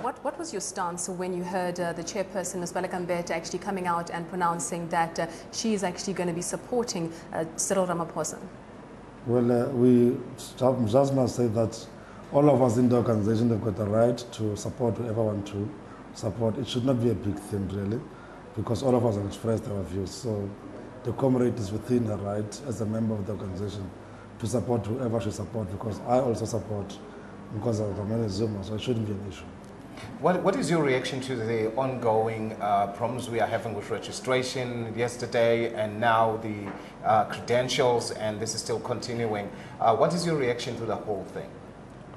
what was your stance when you heard the chairperson, Ms. Balakambete, actually coming out and pronouncing that she is actually going to be supporting Cyril Ramaphosa? Well, we just must say that all of us in the organization have got the right to support whoever want to support. It should not be a big thing, really, because all of us have expressed our views. So the comrade is within her right as a member of the organization to support whoever she supports, because I also support because of the Zuma, so it shouldn't be an issue. What is your reaction to the ongoing problems we are having with registration yesterday and now the credentials, and this is still continuing? What is your reaction to the whole thing?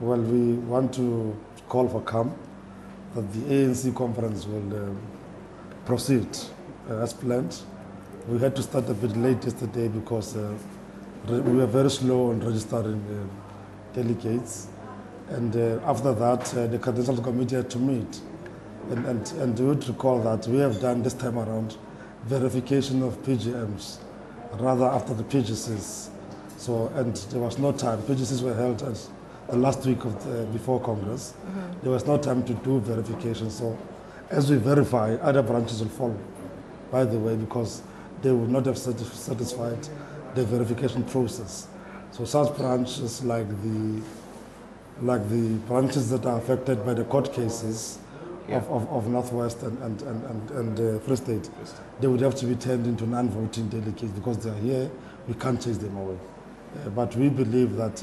Well, we want to call for calm, that the ANC conference will proceed as planned. We had to start a bit late yesterday because we were very slow on registering delegates. And after that, the Credentials Committee had to meet. And you would recall that we have done this time around verification of PGMs, rather after the PGCs. So, and there was no time. PGCs were held as the last week of before Congress. There was no time to do verification. So as we verify, other branches will follow, by the way, because they would not have satisfied the verification process. So such branches like the branches that are affected by the court cases of Northwest and Free State, they would have to be turned into non-voting delegates because they are here, we can't chase them away. But we believe that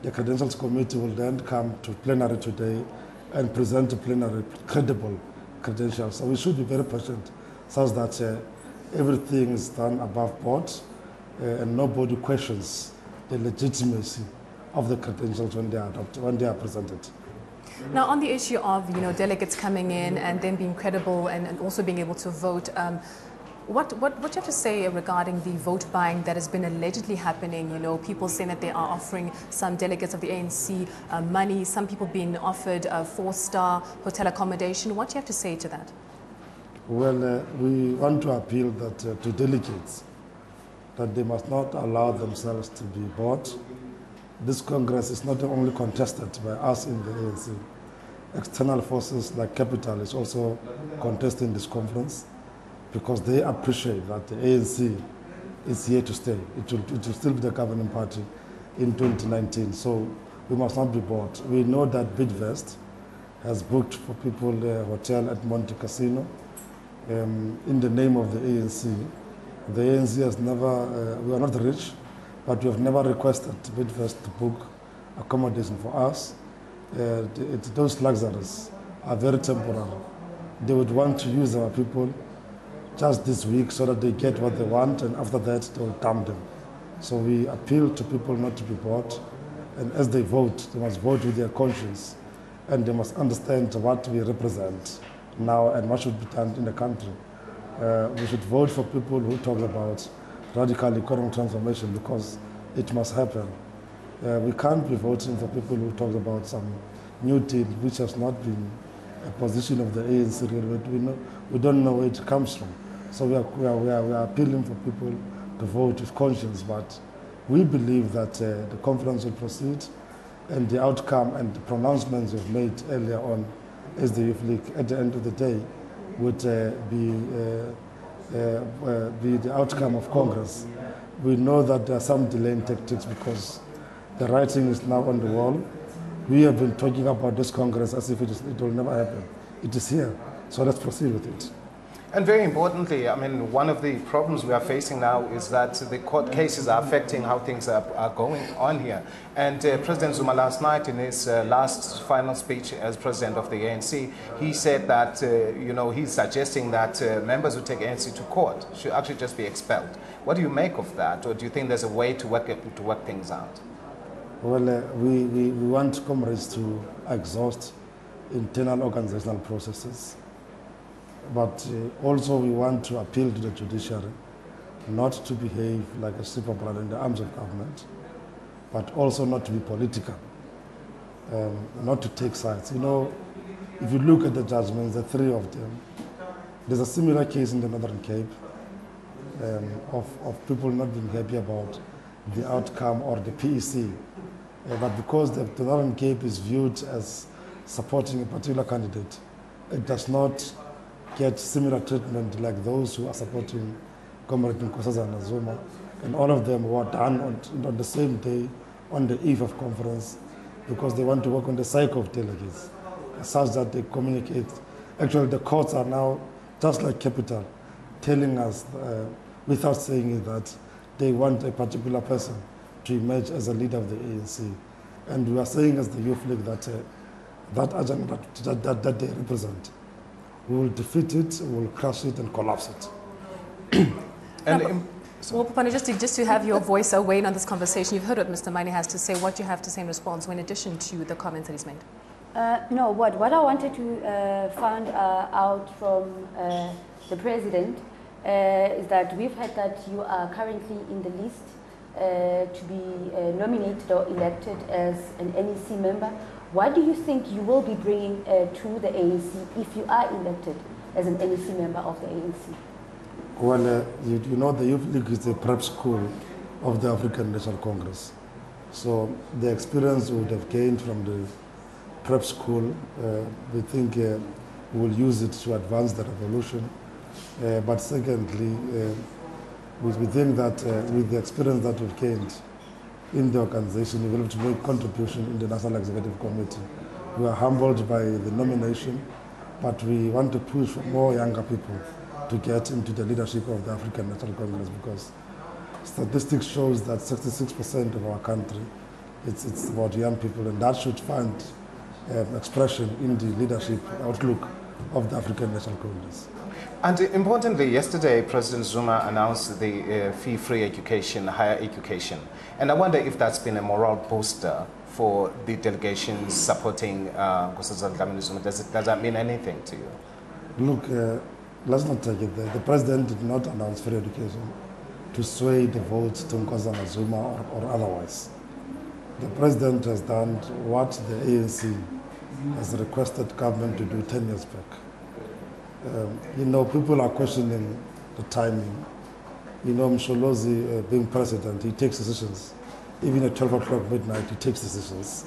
the Credentials Committee will then come to plenary today and present to plenary credible credentials. So we should be very patient such that everything is done above board and nobody questions the legitimacy of the credentials when they are adopted, when they are presented. Now, on the issue of delegates coming in and then being credible and also being able to vote, what do you have to say regarding the vote buying that has been allegedly happening? People saying that they are offering some delegates of the ANC money, some people being offered a 4-star hotel accommodation. What do you have to say to that? Well, we want to appeal that to delegates that they must not allow themselves to be bought. This Congress is not only contested by us in the ANC. External forces like Capital is also contesting this conference because they appreciate that the ANC is here to stay. It will still be the governing party in 2019, so we must not be bought. We know that Bidvest has booked for people a hotel at Monte Casino in the name of the ANC. The ANC has never, we are not rich, but we have never requested Bidvest to book accommodation for us. Those luxuries are very temporary. They would want to use our people just this week so that they get what they want, and after that they will dump them. So we appeal to people not to be bought, and as they vote, they must vote with their conscience, and they must understand what we represent now and what should be done in the country. We should vote for people who talk about radical economic transformation because it must happen. We can't be voting for people who talk about some new deal which has not been a position of the ANC. We don't know where it comes from. So we are appealing for people to vote with conscience, but we believe that the conference will proceed and the outcome and the pronouncements we've made earlier on as the Youth League at the end of the day would be the outcome of Congress. We know that there are some delaying tactics because the writing is now on the wall. We have been talking about this Congress as if it will never happen. It is here, so let's proceed with it. And very importantly, I mean, one of the problems we are facing now is that the court cases are affecting how things are going on here. And President Zuma last night in his last final speech as president of the ANC, he said that, he's suggesting that members who take ANC to court should actually just be expelled. What do you make of that? Or do you think there's a way to work things out? Well, we want comrades to exhaust internal organizational processes. But also we want to appeal to the judiciary not to behave like a super brother in the arms of government, but also not to be political, not to take sides. If you look at the judgments, the 3 of them, there's a similar case in the Northern Cape of people not being happy about the outcome or the PEC. But because the Northern Cape is viewed as supporting a particular candidate, it does not get similar treatment like those who are supporting Comrade Nkosazana Zuma, and all of them were done on the same day, on the eve of conference, because they want to work on the psyche of delegates, such that they communicate. Actually, the courts are now, just like Capital, telling us, without saying it, that they want a particular person to emerge as a leader of the ANC. And we are saying as the Youth League that that agenda that they represent, we will defeat it, we will crush it and collapse it. Well, Popani, just to have your voice weigh in on this conversation, you've heard what Mr. Maine has to say. What do you have to say in response, in addition to the comments that he's made? No, what I wanted to find out from the President is that we've heard that you are currently in the list to be nominated or elected as an NEC member. What do you think you will be bringing to the ANC if you are elected as an NEC member of the ANC? Well, you know, the Youth League is the prep school of the African National Congress. So the experience we would have gained from the prep school, we think we will use it to advance the revolution. But secondly, we think that with the experience that we've gained in the organization, we will have to make contribution in the National Executive Committee. We are humbled by the nomination, but we want to push for more younger people to get into the leadership of the African National Congress, because statistics shows that 66% of our country, it's about young people, and that should find expression in the leadership outlook of the African National Congress. And importantly, yesterday, President Zuma announced the fee-free education, higher education. And I wonder if that's been a morale booster for the delegations supporting Nkosazana Zuma. Does that mean anything to you? Look, let's not take it there. The President did not announce free education to sway the votes to Nkosazana Zuma or otherwise. The President has done what the ANC has requested government to do 10 years back. You know, people are questioning the timing. You know, Msholozi being president, he takes decisions. Even at 12 o'clock midnight, he takes decisions.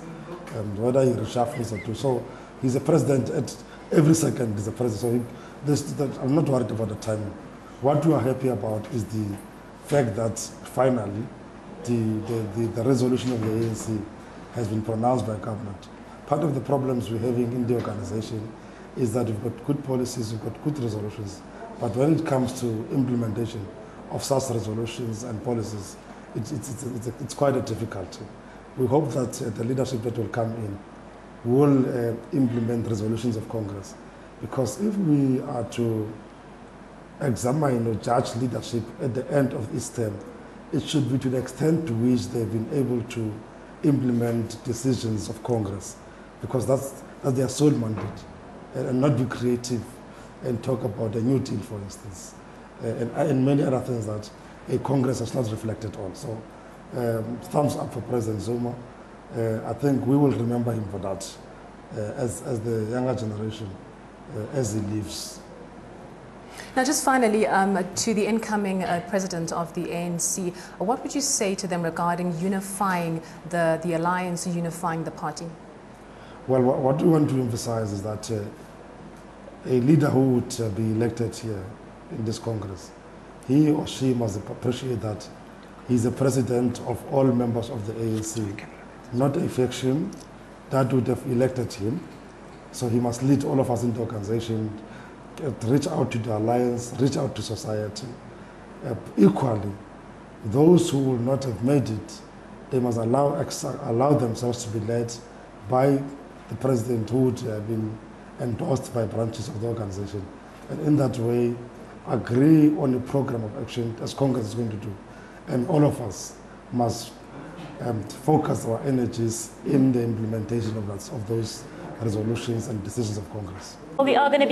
And whether he reshuffles or two. So he's a president at every second, he's a president. So I'm not worried about the timing. What we are happy about is the fact that finally the resolution of the ANC has been pronounced by government. Part of the problems we're having in the organization is that we've got good policies, we've got good resolutions, but when it comes to implementation of such resolutions and policies, it's quite a difficulty. We hope that the leadership that will come in will implement resolutions of Congress, because if we are to examine or judge leadership at the end of each term, it should be to the extent to which they've been able to implement decisions of Congress, because that's their sole mandate. And not be creative and talk about a new deal, for instance, and many other things that a Congress has not reflected on. So thumbs up for President Zuma. I think we will remember him for that as the younger generation as he leaves. Now, just finally, to the incoming president of the ANC, what would you say to them regarding unifying the alliance, unifying the party? Well, what we want to emphasize is that a leader who would be elected here in this Congress, he or she must appreciate that he's the president of all members of the ANC, not a faction that would have elected him. So he must lead all of us in the organization, reach out to the alliance, reach out to society. Equally, those who will not have made it, they must allow themselves to be led by the president who would have been endorsed by branches of the organization. And in that way, agree on a program of action as Congress is going to do. And all of us must focus our energies in the implementation of those resolutions and decisions of Congress. We are going to be